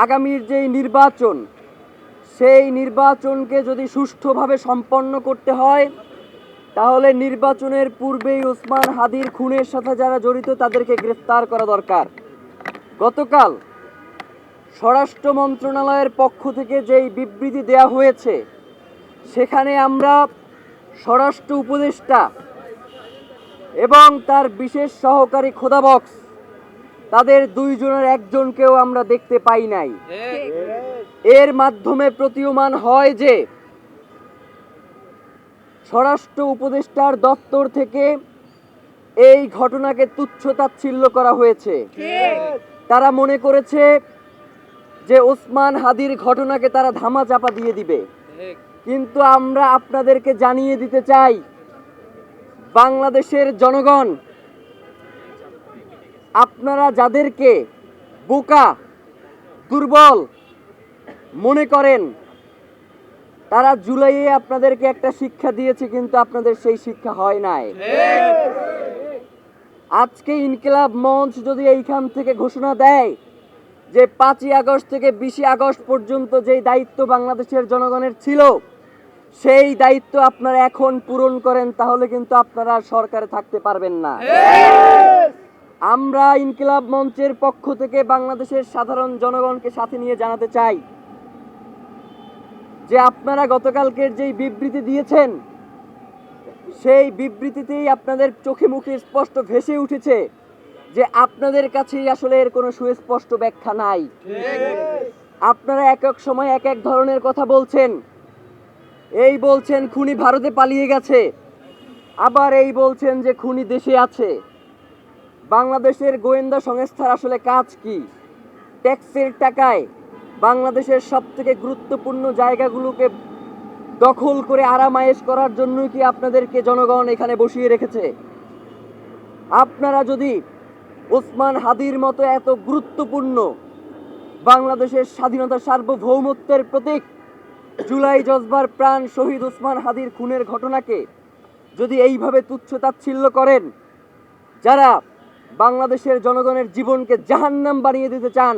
আগামীর যেই নির্বাচন, সেই নির্বাচনকে যদি সুষ্ঠুভাবে সম্পন্ন করতে হয়, তাহলে নির্বাচনের পূর্বেই ওসমান হাদির খুনের সাথে যারা জড়িত তাদেরকে গ্রেফতার করা দরকার। গতকাল স্বরাষ্ট্র মন্ত্রণালয়ের পক্ষ থেকে যেই বিবৃতি দেয়া হয়েছে, সেখানে আমরা স্বরাষ্ট্র উপদেষ্টা এবং তার বিশেষ সহকারী খোদাবক্স তাদের দুইজনের একজনকেও আমরা দেখতে পাই নাই। এর মাধ্যমে প্রতীয়মান হয় যে স্বরাষ্ট্র উপদেষ্টার দপ্তর থেকে এই ঘটনাকে তুচ্ছ-তাচ্ছিল্য করা হয়েছে। তারা মনে করেছে যে ওসমান হাদির ঘটনাকে তারা ধামাচাপা দিয়ে দিবে। কিন্তু আমরা আপনাদেরকে জানিয়ে দিতে চাই, বাংলাদেশের জনগণ, আপনারা যাদেরকে বোকা, দুর্বল মনে করেন, তারা জুলাইয়ে আপনাদেরকে একটা শিক্ষা দিয়েছে, কিন্তু আপনাদের সেই শিক্ষা হয় নাই। আজকে ইনকিলাব মঞ্চ যদি এইখান থেকে ঘোষণা দেয় যে 5ই আগস্ট থেকে 20 আগস্ট পর্যন্ত যেই দায়িত্ব বাংলাদেশের জনগণের ছিল, সেই দায়িত্ব আপনারা এখন পূরণ করেন, তাহলে কিন্তু আপনারা সরকারে থাকতে পারবেন না। আমরা ইনকিলাব মঞ্চের পক্ষ থেকে বাংলাদেশের সাধারণ জনগণকে সাথে নিয়ে জানাতে চাই যে আপনারা গতকালকের যেই বিবৃতি দিয়েছেন, সেই বিবৃতিতেই আপনাদের চোখে মুখে স্পষ্ট ভেসে উঠেছে যে আপনাদের কাছেই আসলে এর কোনো সুস্পষ্ট ব্যাখ্যা নাই। আপনারা এক এক সময় এক এক ধরনের কথা বলছেন। এই বলছেন খুনি ভারতে পালিয়ে গেছে, আবার এই বলছেন যে খুনি দেশে আছে। বাংলাদেশের গোয়েন্দা সংস্থার আসলে কাজ কি? ট্যাক্সের টাকায় বাংলাদেশের সবথেকে গুরুত্বপূর্ণ জায়গাগুলোকে দখল করে আরামায়েশ করার জন্য কি আপনাদেরকে জনগণ এখানে বসিয়ে রেখেছে? আপনারা যদি ওসমান হাদির মতো এত গুরুত্বপূর্ণ বাংলাদেশের স্বাধীনতা সার্বভৌমত্বের প্রতীক জুলাই জজবার প্রাণ শহীদ ওসমান হাদির খুনের ঘটনাকে যদি এইভাবে তুচ্ছ-তাচ্ছিল্য করেন, যারা বাংলাদেশের জনগণের জীবনকে জাহান্নাম বানিয়ে দিতে চান,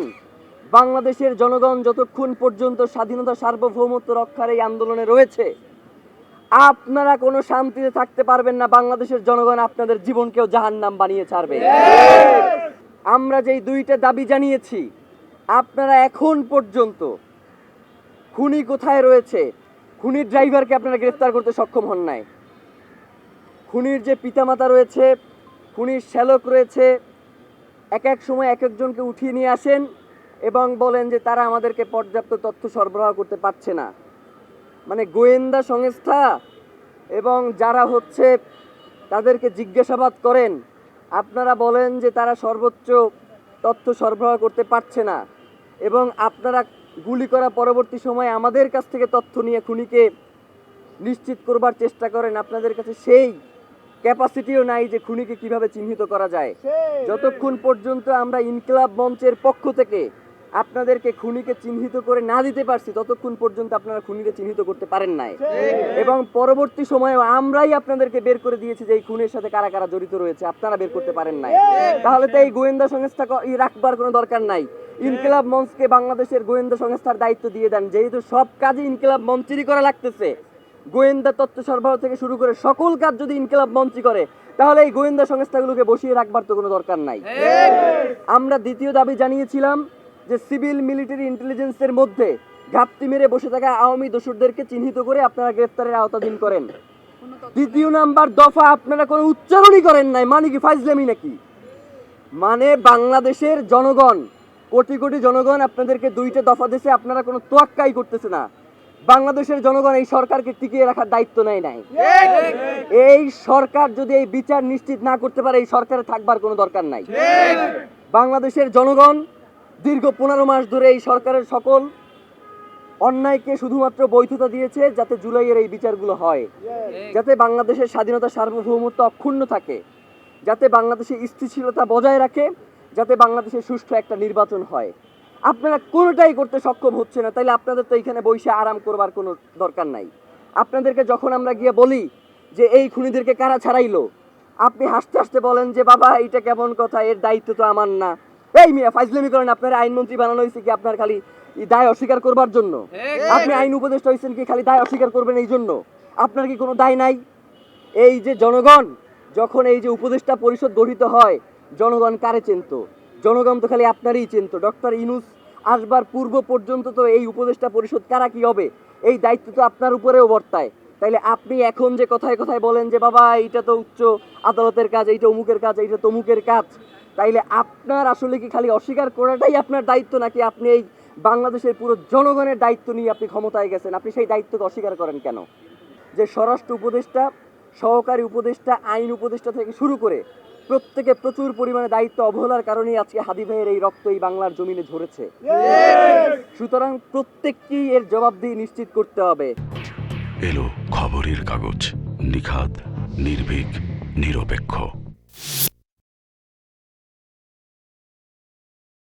বাংলাদেশের জনগণ যতক্ষণ পর্যন্ত স্বাধীনতা সার্বভৌমত্ব রক্ষার এই আন্দোলনে রয়েছে, আপনারা কোনো শান্তিতে থাকতে পারবেন না। বাংলাদেশের জনগণ আপনাদের জীবনকেও জাহান্নাম বানিয়ে ছাড়বে। আমরা যেই দুইটা দাবি জানিয়েছি, আপনারা এখন পর্যন্ত খুনি কোথায় রয়েছে, খুনির ড্রাইভারকে আপনারা গ্রেফতার করতে সক্ষম হন নাই। খুনির যে পিতামাতা রয়েছে, খুনির শ্যালক রয়েছে, এক এক সময় এক একজনকে উঠিয়ে নিয়ে আসেন এবং বলেন যে তারা আমাদেরকে পর্যাপ্ত তথ্য সরবরাহ করতে পারছে না। মানে গোয়েন্দা সংস্থা এবং যারা হচ্ছে তাদেরকে জিজ্ঞাসাবাদ করেন, আপনারা বলেন যে তারা সর্বোচ্চ তথ্য সরবরাহ করতে পারছে না, এবং আপনারা গুলি করা পরবর্তী সময়ে আমাদের কাছ থেকে তথ্য নিয়ে খুনিকে নিশ্চিত করবার চেষ্টা করেন। আপনাদের কাছে সেই ক্যাপাসিটিও নাই যে খুনিকে কিভাবে চিহ্নিত করা যায়। যতক্ষণ পর্যন্ত আমরা ইনকিলাব মঞ্চের পক্ষ থেকে আপনাদেরকে খুনিকে চিহ্নিত করে না দিতে পারছি, ততক্ষণ পর্যন্ত আপনারা খুনিকে চিহ্নিত করতে পারেন নাই। এবং পরবর্তী সময়েও আমরাই আপনাদেরকে বের করে দিয়েছি যে এই খুনের সাথে কারা কারা জড়িত রয়েছে, আপনারা বের করতে পারেন নাই। তাহলে তো এই গোয়েন্দা সংস্থা রাখবার কোনো দরকার নাই। ইনকিলাব মঞ্চকে বাংলাদেশের গোয়েন্দা সংস্থার দায়িত্ব দিয়ে দেন। যেহেতু সব কাজই ইনকিলাব মঞ্চেরই করা লাগতেছে, গোয়েন্দা তথ্য সরবরাহ থেকে শুরু করে সকল কাজ যদি ইনকিলাব মঞ্চই করে, তাহলে এই গোয়েন্দা সংস্থাগুলোকে বসিয়ে রাখবার তো কোনো দরকার নাই। আমরা দ্বিতীয় দাবি জানিয়েছিলাম যে সিভিল মিলিটারি ইন্টেলিজেন্সের মধ্যে ঘাপটি মেরে বসে থাকা আওয়ামী দোসরদেরকে চিহ্নিত করে আপনারা গ্রেফতারের আওতাধীন করেন। দ্বিতীয় নাম্বার দফা আপনারা কোনো উচ্চারণই করেন নাই। মানে কি ফাইজলামি নাকি? মানে বাংলাদেশের জনগণ, কোটি কোটি জনগণ আপনাদেরকে দুইটা দফা দিয়েছে, আপনারা কোনো তোয়াক্কাই করতেছে না। বাংলাদেশের জনগণ এই সরকারকে টিকিয়ে রাখার দায়িত্ব নেয় নাই। এই সরকার যদি এই বিচার নিশ্চিত না করতে পারে, এই সরকারে থাকবার কোনো দরকার নাই। বাংলাদেশের জনগণ দীর্ঘ 15 মাস ধরে এই সরকারের সকল অন্যায়কে শুধুমাত্র বৈধতা দিয়েছে যাতে জুলাইয়ের এই বিচারগুলো হয়, যাতে বাংলাদেশের স্বাধীনতা সার্বভৌমত্ব অক্ষুণ্ণ থাকে, যাতে বাংলাদেশে স্থিতিশীলতা বজায় রাখে, যাতে বাংলাদেশে সুষ্ঠু একটা নির্বাচন হয়। আপনারা কোনোটাই করতে সক্ষম হচ্ছে না। তাইলে আপনাদের তো এইখানে বসে আরাম করবার কোনো দরকার নাই। আপনাদেরকে যখন আমরা গিয়ে বলি যে এই খুনিদেরকে কারা ছাড়াইলো, আপনি হাসতে হাসতে বলেন যে বাবা এইটা কেমন কথা, এর দায়িত্ব তো আমার না, এই মিয়া ফাইজলামি করেন, আপনার আইনমন্ত্রী বানানো হয়েছে কি আপনার খালি এই দায় অস্বীকার করবার জন্য? আপনি আইন উপদেষ্টা হয়েছেন কি খালি দায় অস্বীকার করবেন এই জন্য? আপনার কি কোনো দায় নাই? এই যে জনগণ যখন এই যে উপদেষ্টা পরিষদ গঠিত হয়, জনগণ কারে চিনত? জনগণ তো খালি আপনারই চিনত। ডক্টর ইউনূস আসবার পূর্ব পর্যন্ত তো এই উপদেষ্টা পরিষদ কারা কি হবে এই দায়িত্ব তো আপনার উপরেও বর্তায়। তাইলে আপনি এখন যে কথায় কথায় বলেন যে বাবা এইটা তো উচ্চ আদালতের কাজ, এইটা অমুকের কাজ, এইটা তমুকের কাজ, তাইলে আপনার আসলে কি খালি অস্বীকার করাটাই আপনার দায়িত্ব, নাকি আপনি এই বাংলাদেশের পুরো জনগণের দায়িত্ব নিয়ে আপনি ক্ষমতায় গেছেন? আপনি সেই দায়িত্বকে অস্বীকার করেন কেন? যে স্বরাষ্ট্র উপদেষ্টা, সহকারী উপদেষ্টা, আইন উপদেষ্টা থেকে শুরু করে প্রত্যেকে প্রচুর পরিমাণে দায়িত্ব অবহেলার কারণেই আজকে হাদি ভাইয়ের এই রক্ত এই বাংলার জমিনে ঝরেছে। সুতরাং প্রত্যেককেই এর জবাবদিহি নিশ্চিত করতে হবে। এলো খবরের কাগজ, নিখাদ, নির্ভীক, নিরপেক্ষ।